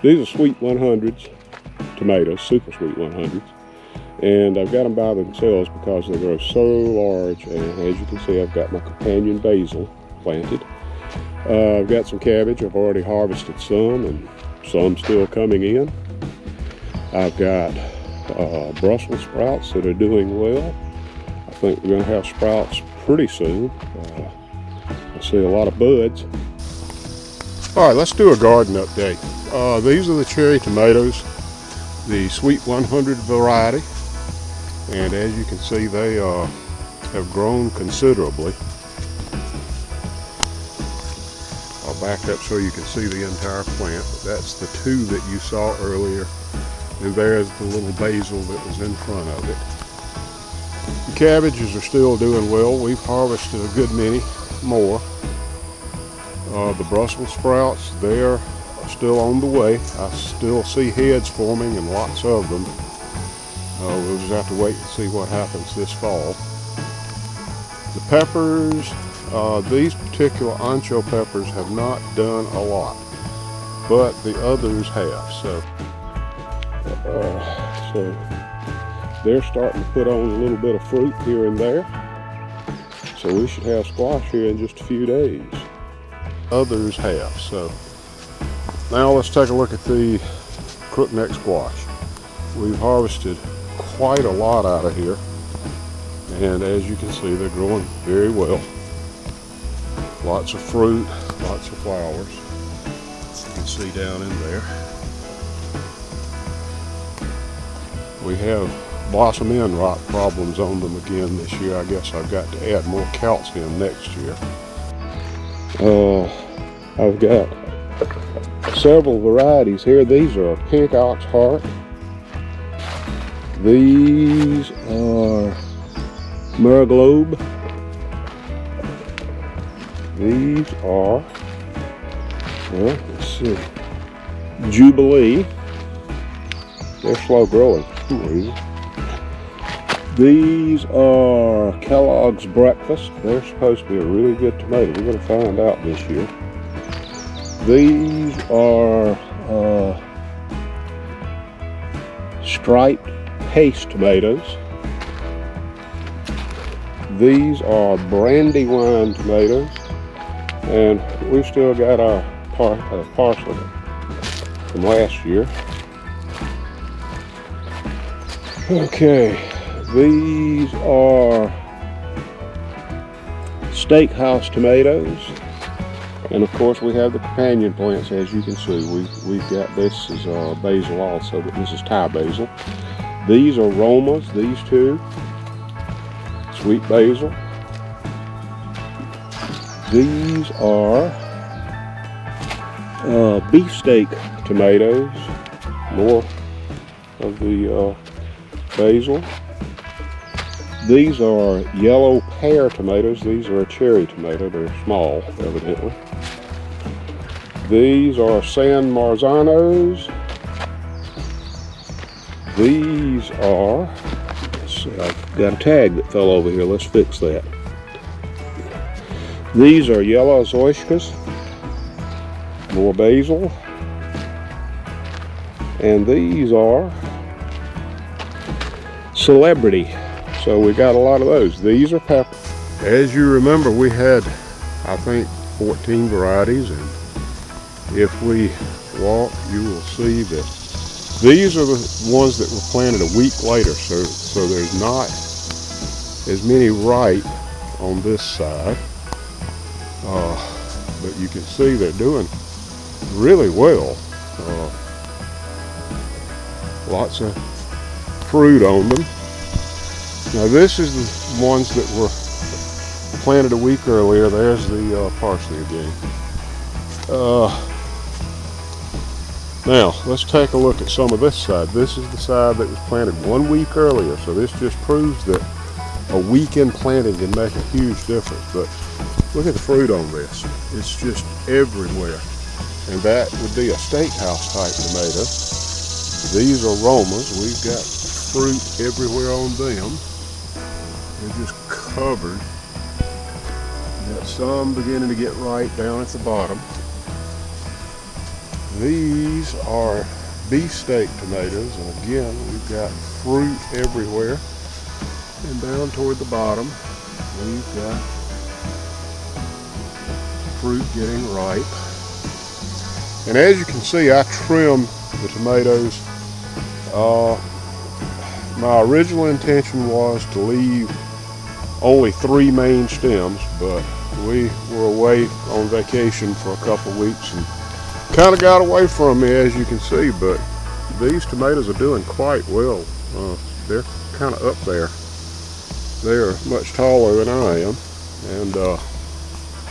These are sweet 100s tomatoes, super sweet 100s. And I've got them by themselves because they grow so large. And as you can see, I've got my companion basil planted. I've got some cabbage. I've already harvested some, and some still coming in. I've got Brussels sprouts that are doing well. I think we're going to have sprouts pretty soon. I see a lot of buds. All right, let's do a garden update. These are the cherry tomatoes, the Sweet 100 variety. And as you can see, they have grown considerably. I'll back up so you can see the entire plant. But that's the two that you saw earlier. And there's the little basil that was in front of it. The cabbages are still doing well. We've harvested a good many more. The Brussels sprouts, they're still on the way. I still see heads forming and lots of them. We'll just have to wait and see what happens this fall. The peppers, these particular ancho peppers have not done a lot, but the others have. So they're starting to put on a little bit of fruit here and there. So we should have squash here in just a few days. Others have. So now let's take a look at the crookneck squash. We've harvested quite a lot out of here, and as you can see, they're growing very well. Lots of fruit, lots of flowers. You can see down in there. We have blossom end rot problems on them again this year. I guess I've got to add more calcium next year. I've got several varieties here. These are pink ox heart. These are Mariglobe. These are, well, let's see, Jubilee. They're slow growing for some reason. These are Kellogg's Breakfast. They're supposed to be a really good tomato. We're going to find out this year. These are striped paste tomatoes. These are Brandywine tomatoes. And we've still got our parsley from last year. Okay, these are Steakhouse tomatoes. And of course we have the companion plants, as you can see. We've got this is basil also, but this is Thai basil. These are Romas, these two. Sweet basil. These are beefsteak tomatoes. More of the basil. These are yellow pear tomatoes. These are a cherry tomato. They're small, evidently. These are San Marzanos. These are, let's see, I've got a tag that fell over here. Let's fix that. These are yellow zoysias. More basil. And these are Celebrity. So we got a lot of those. These are pepper. As you remember, we had, I think, 14 varieties, and if we walk, you will see that these are the ones that were planted a week later. So there's not as many ripe on this side, but you can see they're doing really well. Lots of fruit on them. Now this is the ones that were planted a week earlier. There's the parsley again. Now let's take a look at some of this side. This is the side that was planted 1 week earlier. So this just proves that a week in planting can make a huge difference. But look at the fruit on this. It's just everywhere. And that would be a steakhouse type tomato. These are Romas. We've got fruit everywhere on them. They're just covered. Got some beginning to get ripe down at the bottom. These are beefsteak tomatoes, and again, we've got fruit everywhere. And down toward the bottom, we've got fruit getting ripe. And as you can see, I trim the tomatoes. My original intention was to leave only 3 main stems, but we were away on vacation for a couple of weeks and kind of got away from me, as you can see. But these tomatoes are doing quite well. They're kind of up there. They are much taller than I am, and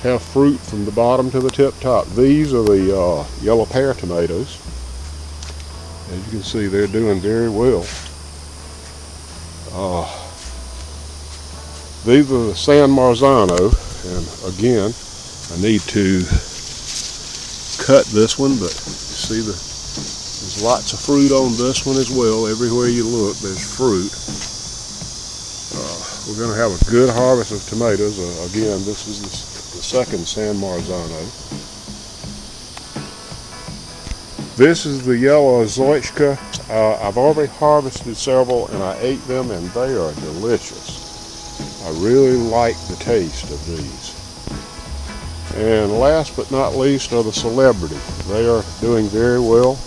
have fruit from the bottom to the tip top. These are the yellow pear tomatoes. As you can see, they're doing very well. These are the San Marzano, and again, I need to cut this one, but you see there's lots of fruit on this one as well. Everywhere you look, there's fruit. We're going to have a good harvest of tomatoes. Again, this is the second San Marzano. This is the yellow Zoytchka. I've already harvested several and I ate them, and they are delicious. I really like the taste of these. And last but not least are the Celebrity. They are doing very well.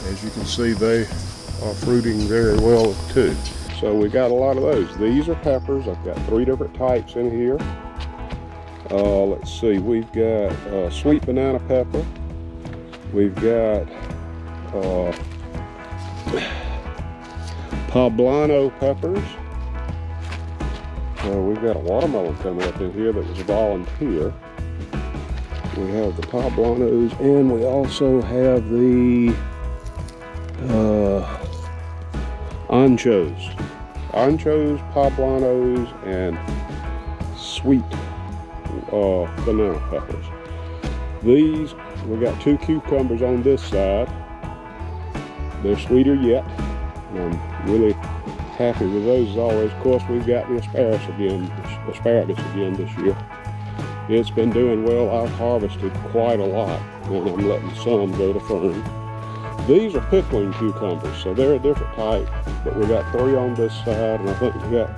As you can see, they are fruiting very well too. So we got a lot of those. These are peppers. I've got 3 different types in here. Let's see, we've got sweet banana pepper. We've got poblano peppers. We've got a watermelon coming up in here that was a volunteer. We have the poblanos, and we also have the anchos. Anchos, poblanos, and sweet banana peppers. These, we got 2 cucumbers on this side. They're sweeter yet. I'm really happy with those as always. Of course, we've got the asparagus again this year. It's been doing well. I've harvested quite a lot, and I'm letting some go to fern. These are pickling cucumbers, so they're a different type, but we got 3 on this side, and I think we got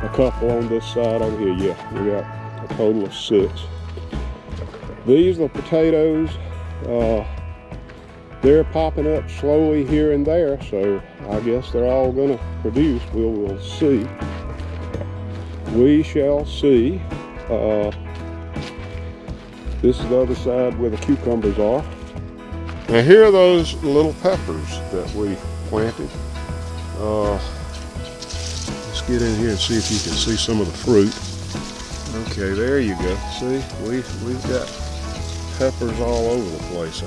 a couple on this side over here. Yeah, we got a total of 6. These are potatoes. They're popping up slowly here and there, so I guess they're all going to produce. We'll see. We shall see. This is the other side where the cucumbers are. Now here are those little peppers that we planted. Let's get in here and see if you can see some of the fruit. Okay, there you go. See, we've got peppers all over the place.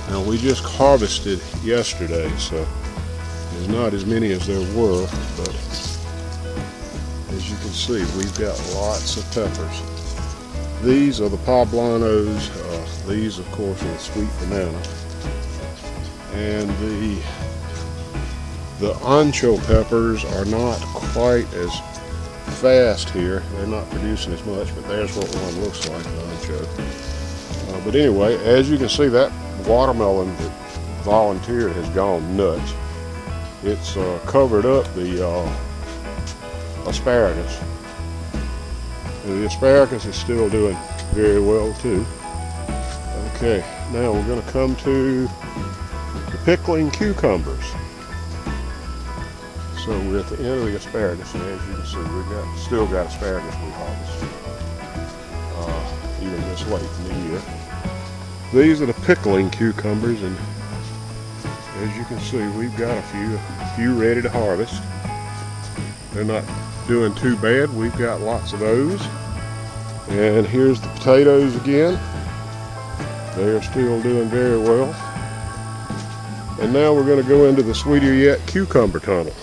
Now we just harvested yesterday, so there's not as many as there were, but as you can see, we've got lots of peppers. These are the poblanos. These, of course, are the sweet banana. And the ancho peppers are not quite as fast here. They're not producing as much, but there's what one looks like, an ancho. But anyway, as you can see, that watermelon that volunteered has gone nuts. It's covered up the asparagus. And the asparagus is still doing very well too. Okay, now we're going to come to the pickling cucumbers. So we're at the end of the asparagus, and as you can see, we've still got asparagus we harvested, even this late in the year. These are the pickling cucumbers, and as you can see, we've got a few ready to harvest. They're not doing too bad. We've got lots of those. And here's the potatoes again. They are still doing very well. And now we're going to go into the Sweeter Yet cucumber tunnel.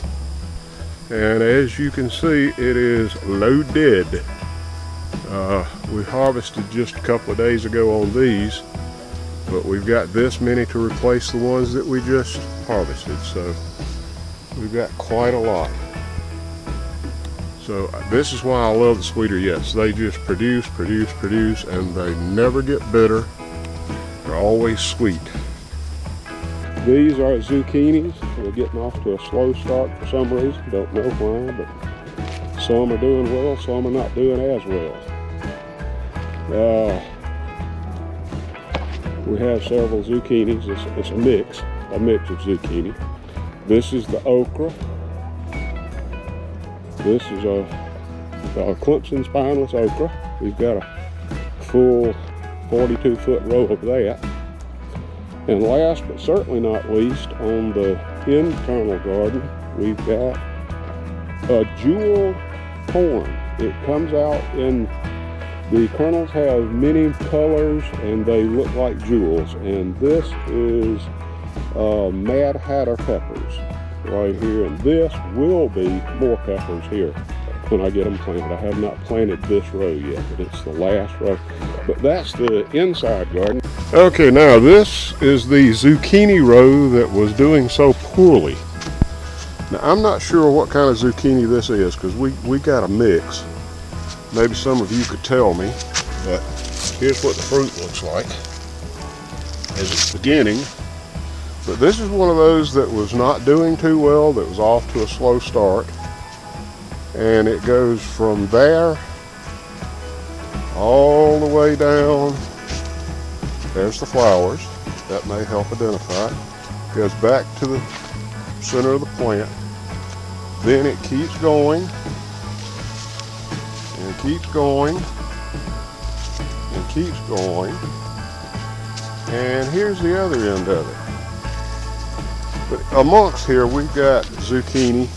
And as you can see, it is loaded. We harvested just a couple of days ago on these, but we've got this many to replace the ones that we just harvested. So we've got quite a lot. So this is why I love the Sweeter Yets. They just produce, and they never get bitter. They're always sweet. These are zucchinis. They're getting off to a slow start for some reason. Don't know why, but some are doing well, some are not doing as well. We have several zucchinis. It's a mix of zucchini. This is the okra. This is a Clemson spineless okra. We've got a full 42-foot row of that. And last but certainly not least, on the internal garden, we've got a jewel corn. It comes out in, the kernels have many colors and they look like jewels. And this is Mad Hatter peppers right here. And this will be more peppers here when I get them planted. I have not planted this row yet, but it's the last row. But that's the inside garden. Okay, now this is the zucchini row that was doing so poorly. Now I'm not sure what kind of zucchini this is because we got a mix. Maybe some of you could tell me, but here's what the fruit looks like as it's beginning. But this is one of those that was not doing too well, that was off to a slow start. And it goes from there all the way down. There's the flowers. That may help identify it. Goes back to the center of the plant. Then it keeps going. And keeps going. And keeps going. And here's the other end of it. But amongst here we've got zucchini.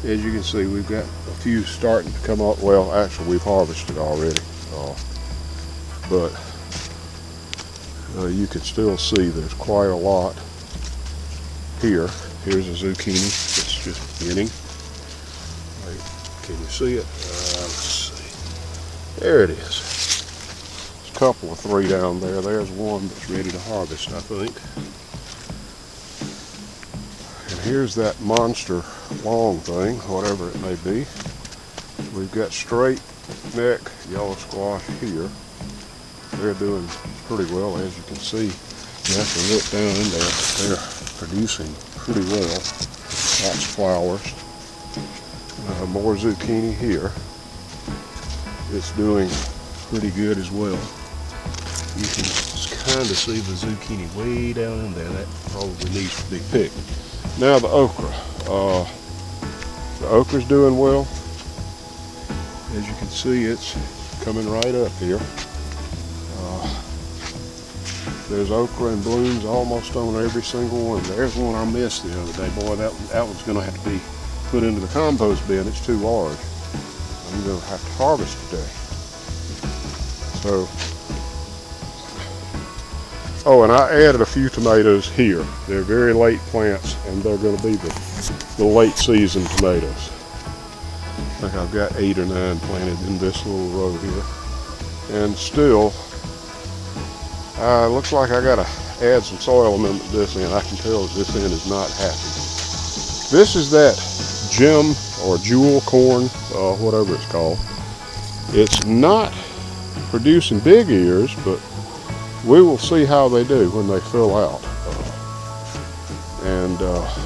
As you can see, we've got a few starting to come up. Well, actually, we've harvested already. But you can still see there's quite a lot here. Here's a zucchini. It's just beginning. Wait, can you see it? Let's see. There it is. There's a couple of three down there. There's one that's ready to harvest, I think. Here's that monster long thing, whatever it may be. We've got straight neck yellow squash here. They're doing pretty well, as you can see. You have to look down in there. They're producing pretty well. Lots of flowers. More zucchini here. It's doing pretty good as well. You can kind of see the zucchini way down in there. That probably needs to be picked. Now the okra. The okra's doing well. As you can see, it's coming right up here. There's okra and blooms almost on every single one. There's one I missed the other day. Boy, that one's going to have to be put into the compost bin. It's too large. I'm going to have to harvest today. So, oh, and I added a few tomatoes here. They're very late plants, and they're going to be the late season tomatoes. I think I've got 8 or 9 planted in this little row here. And still, looks like I got to add some soil amendment to this end. I can tell that this end is not happy. This is that gem or jewel corn, whatever it's called. It's not producing big ears, but we will see how they do when they fill out.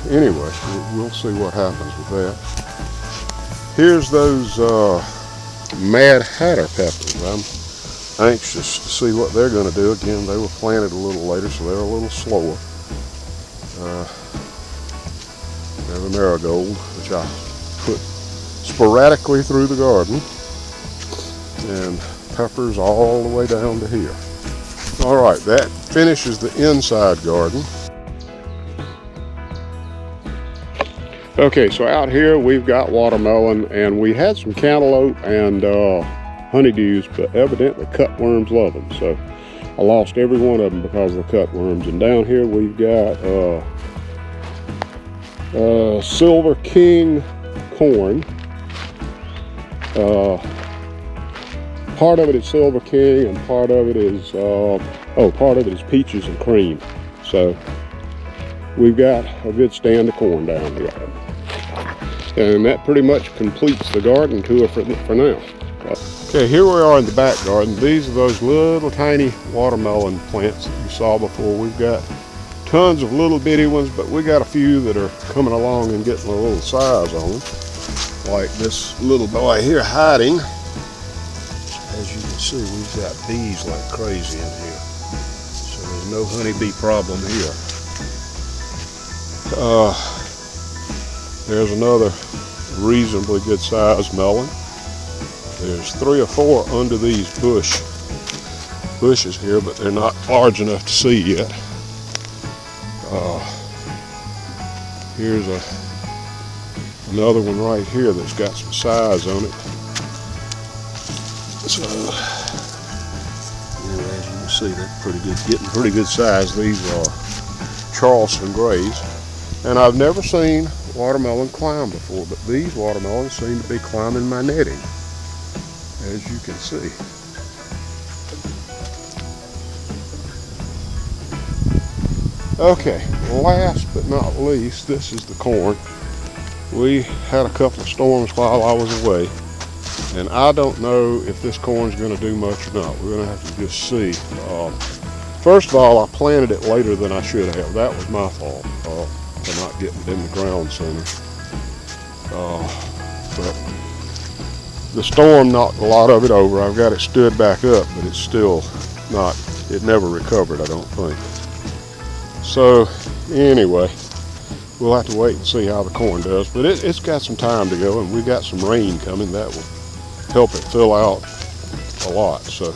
Anyway, we'll see what happens with that. Here's those Mad Hatter peppers. I'm anxious to see what they're going to do. Again, they were planted a little later, so they're a little slower. There's a marigold, which I put sporadically through the garden. And peppers all the way down to here. All right, that finishes the inside garden. Okay, so out here we've got watermelon, and we had some cantaloupe and honeydews, but evidently cutworms love them. So I lost every one of them because of the cutworms. And down here we've got Silver King corn. Part of it is Silver King, and part of it is peaches and cream. So we've got a good stand of corn down here. And that pretty much completes the garden tour for now. Okay, here we are in the back garden. These are those little tiny watermelon plants that you saw before. We've got tons of little bitty ones, but we got a few that are coming along and getting a little size on them. Like this little boy here hiding. As you can see, we've got bees like crazy in here. So there's no honeybee problem here. There's another reasonably good sized melon. There's 3 or 4 under these bushes here, but they're not large enough to see yet. Here's another one right here that's got some size on it. So, anyway, as you can see, they're getting pretty good size. These are Charleston Grays, and I've never seen watermelon climb before, but these watermelons seem to be climbing my netting, as you can see. Okay, last but not least, this is the corn. We had a couple of storms while I was away, and I don't know if this corn's going to do much or not. We're going to have to just see. First of all, I planted it later than I should have. That was my fault for not getting it in the ground sooner. But the storm knocked a lot of it over. I've got it stood back up, but it's still not, it never recovered, I don't think. So anyway, we'll have to wait and see how the corn does, but it's got some time to go, and we got some rain coming that will help it fill out a lot. So